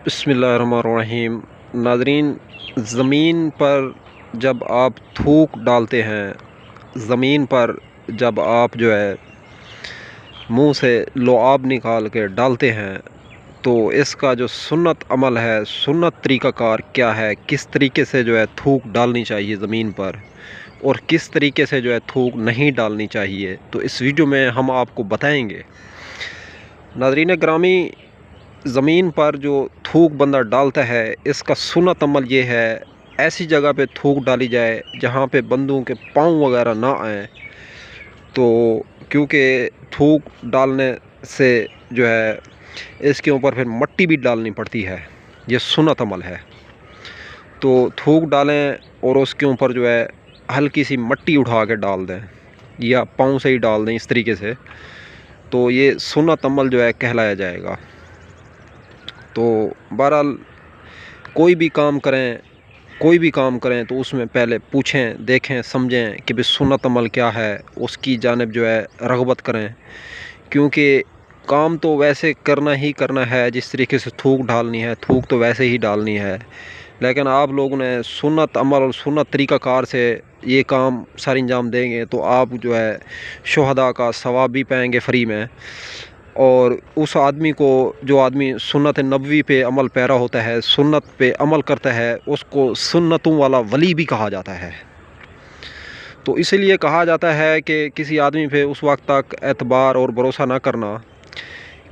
بسم اللہ الرحمن الرحیم۔ ناظرین، زمین پر جب آپ تھوک ڈالتے ہیں، زمین پر جب آپ منہ سے لعاب نکال کے ڈالتے ہیں، تو اس کا جو سنت عمل ہے، سنت طریقہ کار کیا ہے، کس طریقے سے تھوک ڈالنی چاہیے زمین پر، اور کس طریقے سے تھوک نہیں ڈالنی چاہیے، تو اس ویڈیو میں ہم آپ کو بتائیں گے۔ ناظرین گرامی، زمین پر جو تھوک بندہ ڈالتا ہے، اس کا سنت عمل یہ ہے، ایسی جگہ پہ تھوک ڈالی جائے جہاں پہ بندوں کے پاؤں وغیرہ نہ آئیں، تو کیونکہ تھوک ڈالنے سے اس کے اوپر پھر مٹی بھی ڈالنی پڑتی ہے، یہ سنت عمل ہے۔ تو تھوک ڈالیں اور اس کے اوپر ہلکی سی مٹی اٹھا کے ڈال دیں، یا پاؤں سے ہی ڈال دیں اس طریقے سے، تو یہ سنت عمل کہلایا جائے گا۔ تو بہرحال کوئی بھی کام کریں تو اس میں پہلے پوچھیں، دیکھیں، سمجھیں کہ بھی سنت عمل کیا ہے، اس کی جانب رغبت کریں، کیونکہ کام تو ویسے کرنا ہے جس طریقے سے تھوک ڈالنی ہے، تھوک تو ویسے ہی ڈالنی ہے، لیکن آپ لوگوں نے سنت عمل اور سنت طریقہ کار سے یہ کام سر انجام دیں گے تو آپ شہداء کا ثواب بھی پائیں گے فری میں، اور اس آدمی کو، جو آدمی سنت نبوی پہ عمل پیرا ہوتا ہے، سنت پہ عمل کرتا ہے، اس کو سنتوں والا ولی بھی کہا جاتا ہے۔ تو اسی لیے کہا جاتا ہے کہ کسی آدمی پہ اس وقت تک اعتبار اور بھروسہ نہ کرنا،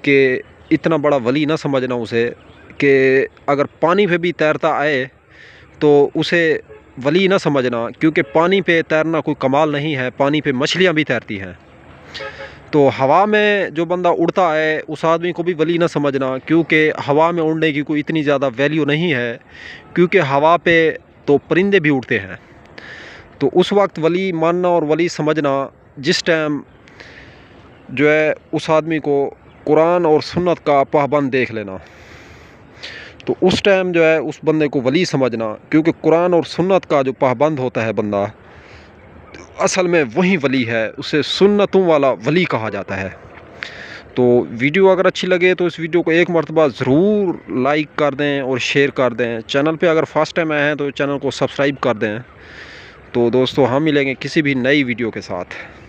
کہ اتنا بڑا ولی نہ سمجھنا اسے، کہ اگر پانی پہ بھی تیرتا آئے تو اسے ولی نہ سمجھنا، کیونکہ پانی پہ تیرنا کوئی کمال نہیں ہے، پانی پہ مچھلیاں بھی تیرتی ہیں۔ تو ہوا میں جو بندہ اڑتا ہے اس آدمی کو بھی ولی نہ سمجھنا، کیونکہ ہوا میں اڑنے کی کوئی اتنی زیادہ ویلیو نہیں ہے، کیونکہ ہوا پہ تو پرندے بھی اڑتے ہیں۔ تو اس وقت ولی ماننا اور ولی سمجھنا، جس ٹائم اس آدمی کو قرآن اور سنت کا پابند دیکھ لینا، تو اس ٹائم اس بندے کو ولی سمجھنا، کیونکہ قرآن اور سنت کا جو پابند ہوتا ہے بندہ، اصل میں وہی ولی ہے، اسے سنتوں والا ولی کہا جاتا ہے۔ تو ویڈیو اگر اچھی لگے تو اس ویڈیو کو ایک مرتبہ ضرور لائک کر دیں اور شیئر کر دیں۔ چینل پہ اگر فرسٹ ٹائم آئے ہیں تو چینل کو سبسکرائب کر دیں۔ تو دوستو، ہم ملیں گے کسی بھی نئی ویڈیو کے ساتھ۔